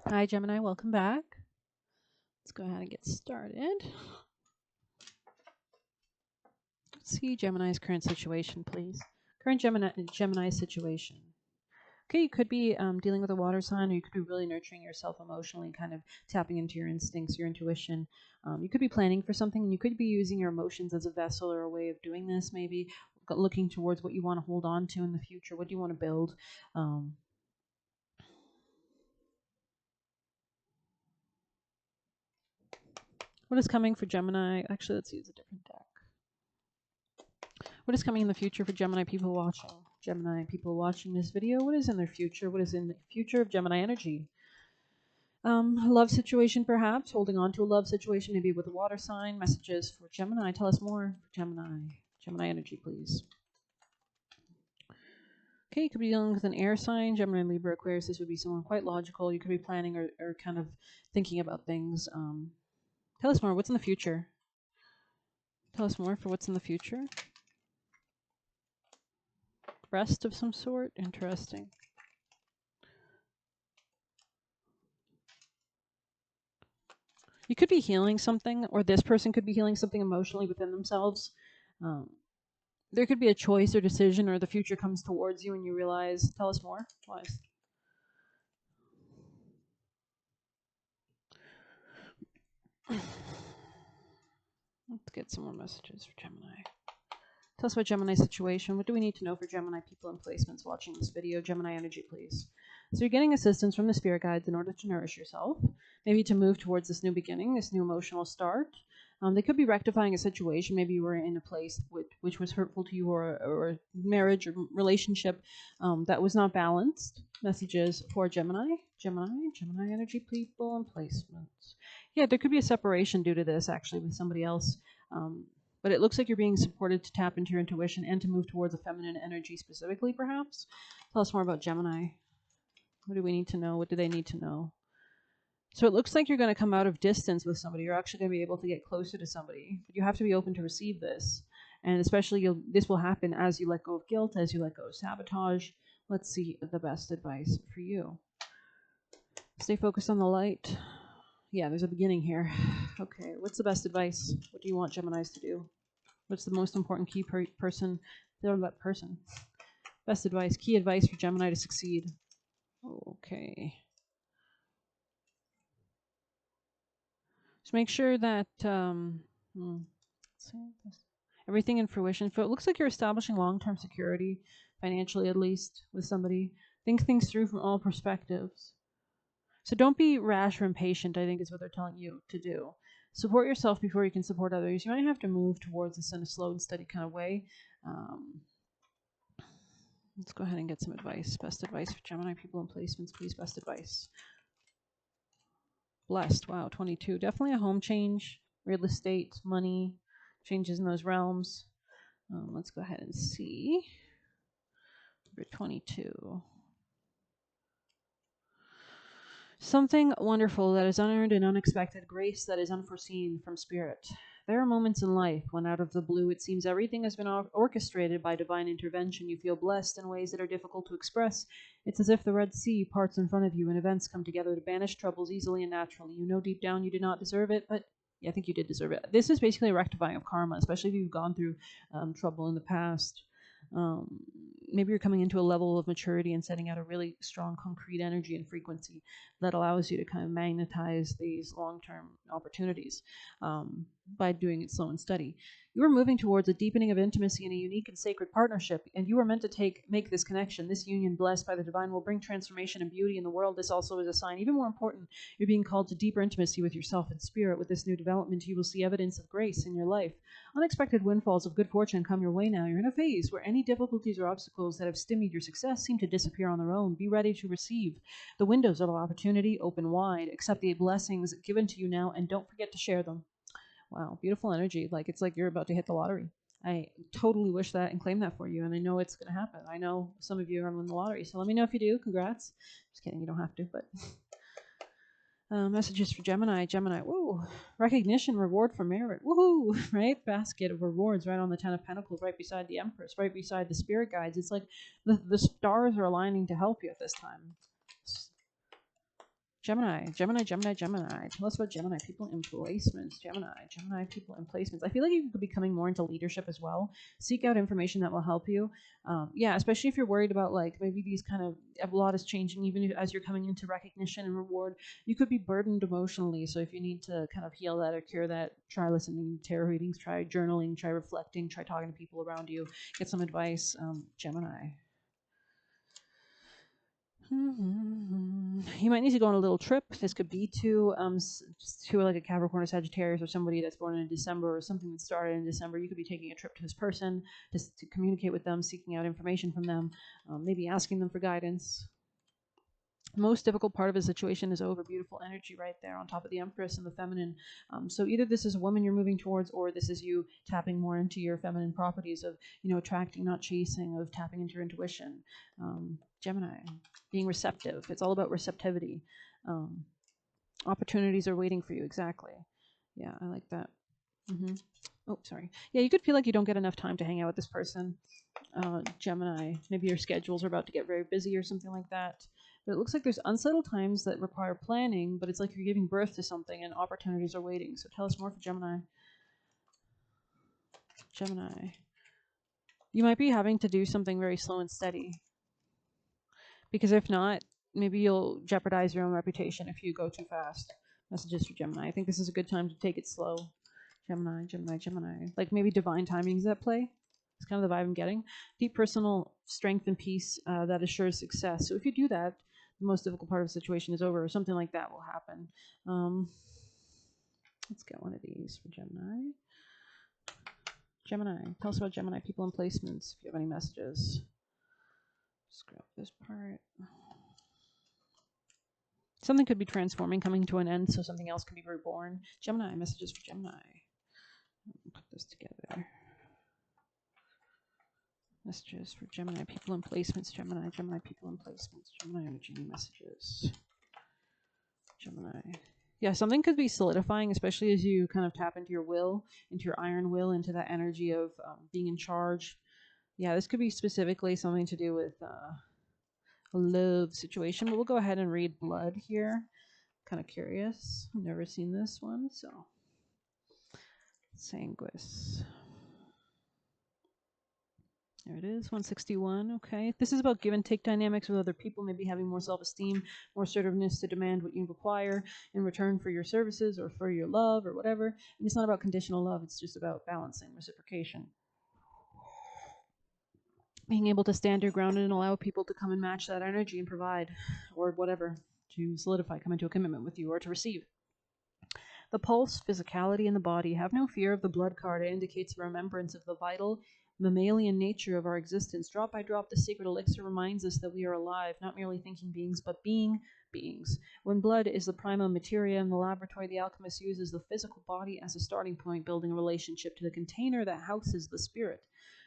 Hi, Gemini. Welcome back. Let's go ahead and get started. Let's see Gemini's current situation, please. Current Gemini situation. Okay, you could be dealing with a water sign, or you could be really nurturing yourself emotionally, kind of tapping into your instincts, your intuition. You could be planning for something, and you could be using your emotions as a vessel or a way of doing this, maybe looking towards what you want to hold on to in the future. What do you want to build? What is coming for Gemini? Actually, let's use a different deck. What is coming in the future for Gemini people watching? Gemini people watching this video, what is in their future? What is in the future of Gemini energy? Love situation, perhaps. Holding on to a love situation, maybe with a water sign. Messages for Gemini. Tell us more for Gemini. Gemini energy, please. Okay, you could be dealing with an air sign. Gemini, Libra, Aquarius. This would be someone quite logical. You could be planning or kind of thinking about things. Tell us more. What's in the future? Tell us more for what's in the future. Rest of some sort. Interesting. You could be healing something, or this person could be healing something emotionally within themselves. There could be a choice or decision, or the future comes towards you and you realize, tell us more, Wise. Let's get some more messages for Gemini. Tell us about Gemini's situation. What do we need to know for Gemini people and placements watching this video? Gemini energy, please. So you're getting assistance from the spirit guides in order to nourish yourself, maybe to move towards this new beginning, this new emotional start. They could be rectifying a situation. Maybe you were in a place which was hurtful to you, or marriage or relationship that was not balanced. Messages for Gemini energy people and placements. Yeah, there could be a separation due to this, actually, with somebody else. But it looks like you're being supported to tap into your intuition and to move towards a feminine energy specifically, perhaps. Tell us more about Gemini. What do we need to know? What do they need to know? So it looks like you're going to come out of distance with somebody. You're actually going to be able to get closer to somebody. But you have to be open to receive this. And especially this will happen as you let go of guilt, as you let go of sabotage. Let's see the best advice for you. Stay focused on the light. Yeah, there's a beginning here. Okay, what's the best advice? What do you want Geminis to do? What's the most important key person? They're that person. Best advice, key advice for Gemini to succeed. Okay. Just make sure that everything in fruition. So it looks like you're establishing long-term security, financially at least, with somebody. Think things through from all perspectives. So don't be rash or impatient, I think is what they're telling you to do. Support yourself before you can support others. You might have to move towards this in a slow and steady kind of way. Let's go ahead and get some advice. Best advice for Gemini people and placements, please. Best advice. Blessed. Wow, 22. Definitely a home change, real estate, money, changes in those realms. Let's go ahead and see. Number 22. Something wonderful that is unearned and unexpected, grace that is unforeseen from spirit. There are moments in life when out of the blue it seems everything has been orchestrated by divine intervention. You feel blessed in ways that are difficult to express. It's as if the Red Sea parts in front of you and events come together to banish troubles easily and naturally. You know deep down you did not deserve it, but yeah, I think you did deserve it. This is basically a rectifying of karma, especially if you've gone through trouble in the past. Maybe you're coming into a level of maturity and setting out a really strong concrete energy and frequency that allows you to kind of magnetize these long-term opportunities by doing it slow and steady. You are moving towards a deepening of intimacy in a unique and sacred partnership, and you are meant to make this connection. This union, blessed by the divine, will bring transformation and beauty in the world. This also is a sign, even more important, you're being called to deeper intimacy with yourself and spirit. With this new development, you will see evidence of grace in your life. Unexpected windfalls of good fortune come your way now. You're in a phase where any difficulties or obstacles that have stymied your success seem to disappear on their own. Be ready to receive. The windows of opportunity open wide. Accept the blessings given to you now, and don't forget to share them. Wow, beautiful energy. Like it's like you're about to hit the lottery. I totally wish that and claim that for you, and I know it's going to happen. I know some of you are going to win the lottery, so let me know if you do. Congrats. Just kidding, you don't have to, but... messages for Gemini. Woo! Recognition, reward for merit. Woohoo! Right? Basket of rewards right on the Ten of Pentacles, right beside the Empress, right beside the Spirit Guides. It's like the stars are aligning to help you at this time. Gemini. Tell us about Gemini people in placements. Gemini people in placements. I feel like you could be coming more into leadership as well. Seek out information that will help you. Yeah, especially if you're worried about like maybe these kind of a lot is changing even as you're coming into recognition and reward. You could be burdened emotionally. So if you need to kind of heal that or cure that, try listening to tarot readings, try journaling, try reflecting, try talking to people around you, get some advice. Gemini. You might need to go on a little trip. This could be to like a Capricorn or Sagittarius or somebody that's born in December or something that started in December. You could be taking a trip to this person just to communicate with them, seeking out information from them, maybe asking them for guidance. Most difficult part of the situation is over. Beautiful energy right there on top of the Empress and the feminine. So either this is a woman you're moving towards, or this is you tapping more into your feminine properties of, attracting, not chasing, of tapping into your intuition. Gemini, being receptive. It's all about receptivity. Opportunities are waiting for you. Exactly. Yeah, I like that. Oh, sorry. Yeah, you could feel like you don't get enough time to hang out with this person. Gemini, maybe your schedules are about to get very busy or something like that. But it looks like there's unsettled times that require planning, but it's like you're giving birth to something and opportunities are waiting. So tell us more for Gemini. Gemini. You might be having to do something very slow and steady. Because if not, maybe you'll jeopardize your own reputation if you go too fast. Messages for Gemini. I think this is a good time to take it slow. Gemini. Like maybe divine timing is at play. It's kind of the vibe I'm getting. Deep personal strength and peace that assures success. So if you do that, the most difficult part of the situation is over, or something like that will happen. Let's get one of these for Gemini. Gemini. Tell us about Gemini people and placements if you have any messages. Just grab this part. Something could be transforming, coming to an end, so something else can be reborn. Gemini. Messages for Gemini. Put this together. Messages for Gemini people in placements. Gemini people in placements. Gemini energy messages. Gemini. Yeah, something could be solidifying, especially as you kind of tap into your will, into your iron will, into that energy of being in charge. Yeah, this could be specifically something to do with a love situation, but we'll go ahead and read blood here. Kind of curious. I've never seen this one, so. Sanguis. There it is, 161. Okay. This is about give and take dynamics with other people, maybe having more self-esteem, more assertiveness to demand what you require in return for your services or for your love or whatever. And it's not about conditional love, it's just about balancing, reciprocation. Being able to stand your ground and allow people to come and match that energy and provide, or whatever, to solidify, come into a commitment with you or to receive. The pulse, physicality, and the body. Have no fear of the blood card. It indicates a remembrance of the vital mammalian nature of our existence. Drop by drop, the sacred elixir reminds us that we are alive, not merely thinking beings, but being beings. When blood is the prima materia in the laboratory, the alchemist uses the physical body as a starting point, building a relationship to the container that houses the spirit.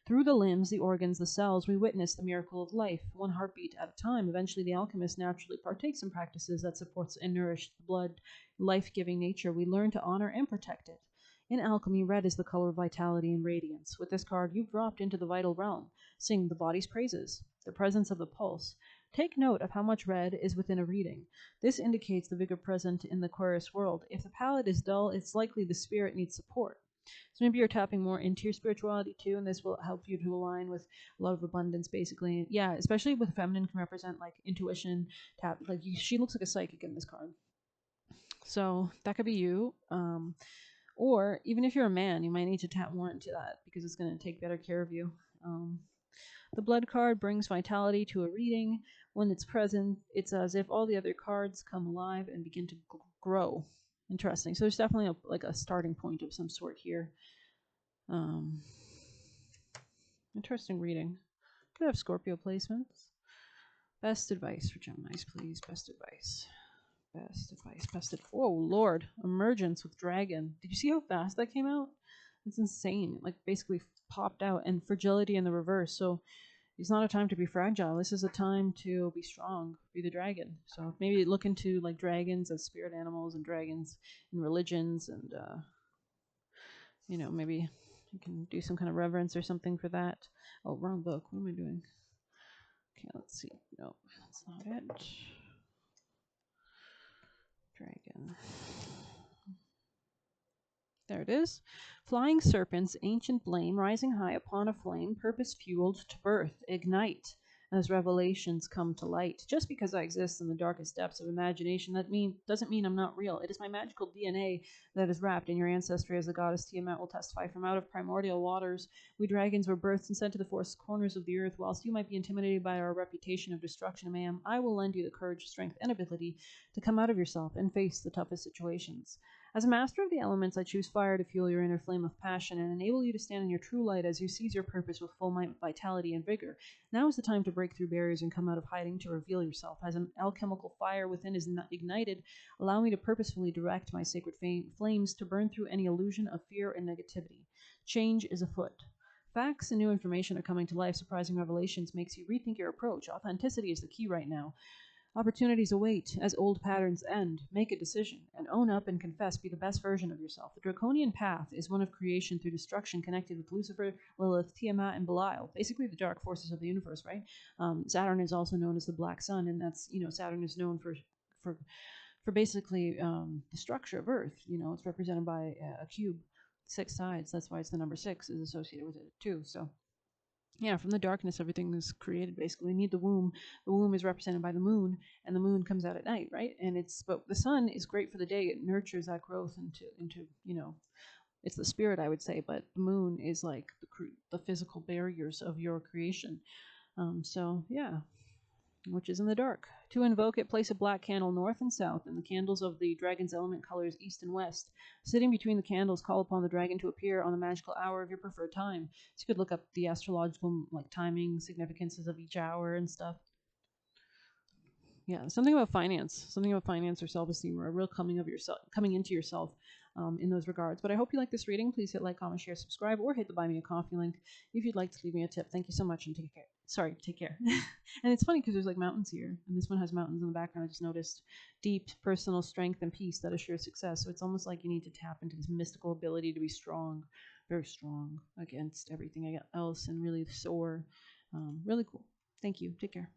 Through the limbs, the organs, the cells, we witness the miracle of life, one heartbeat at a time. Eventually, the alchemist naturally partakes in practices that supports and nourish the blood, life-giving nature. We learn to honor and protect it. In alchemy, red is the color of vitality and radiance. With this card, you've dropped into the vital realm. Sing the body's praises, the presence of the pulse. Take note of how much red is within a reading. This indicates the vigor present in the Aquarius world. If the palette is dull, it's likely the spirit needs support. So maybe you're tapping more into your spirituality too, and this will help you to align with a lot of abundance, basically. Yeah, especially with feminine can represent like intuition, she looks like a psychic in this card. So that could be you. Or even if you're a man, you might need to tap more into that because it's going to take better care of you. The blood card brings vitality to a reading. When it's present, it's as if all the other cards come alive and begin to grow. Interesting. So there's definitely a starting point of some sort here. Interesting reading. Could have Scorpio placements. Best advice for Geminis, please. Best advice. Oh, Lord. Emergence with Dragon. Did you see how fast that came out? It's insane. It, like, basically popped out. And fragility in the reverse. So it's not a time to be fragile. This is a time to be strong. Be the dragon. So maybe look into, like, dragons as spirit animals and dragons in religions. And, maybe you can do some kind of reverence or something for that. Oh, wrong book. What am I doing? Okay, let's see. No, that's not it. There it is. Flying serpents, ancient blame, rising high upon a flame, purpose fueled to birth, ignite as revelations come to light. Just because I exist in the darkest depths of imagination, doesn't mean I'm not real. It is my magical DNA that is wrapped in your ancestry, as the goddess Tiamat will testify. From out of primordial waters, we dragons were birthed and sent to the four corners of the earth. Whilst you might be intimidated by our reputation of destruction, ma'am, I will lend you the courage, strength, and ability to come out of yourself and face the toughest situations. As a master of the elements, I choose fire to fuel your inner flame of passion and enable you to stand in your true light as you seize your purpose with full might, vitality, and vigor. Now is the time to break through barriers and come out of hiding to reveal yourself. As an alchemical fire within is ignited, allow me to purposefully direct my sacred flames to burn through any illusion of fear and negativity. Change is afoot. Facts and new information are coming to life. Surprising revelations makes you rethink your approach. Authenticity is the key right now. Opportunities await as old patterns end. Make a decision and own up and confess. Be the best version of yourself. The draconian path is one of creation through destruction, connected with Lucifer, Lilith, Tiamat, and Belial. Basically, the dark forces of the universe, right? Saturn is also known as the Black Sun, and that's, Saturn is known for basically the structure of Earth. It's represented by a cube, 6 sides. That's why it's the number 6 is associated with it too. So yeah, from the darkness, everything is created. Basically, you need the womb. The womb is represented by the moon, and the moon comes out at night, right? But the sun is great for the day. It nurtures that growth into it's the spirit, I would say. But the moon is like the physical barriers of your creation. So yeah, which is in the dark. To invoke it, place a black candle north and south, and the candles of the dragon's element colors east and west. Sitting between the candles, call upon the dragon to appear on the magical hour of your preferred time. So you could look up the astrological timing significances of each hour and stuff. Yeah, something about finance or self-esteem, or a real coming into yourself in those regards. But I hope you like this reading. Please hit like, comment, share, subscribe, or hit the Buy Me a Coffee link if you'd like to leave me a tip. Thank you so much, and take care. Sorry, take care. And it's funny because there's mountains here, and this one has mountains in the background. I just noticed deep personal strength and peace that assures success. So it's almost like you need to tap into this mystical ability to be strong, very strong against everything else, and really soar. Really cool. Thank you. Take care.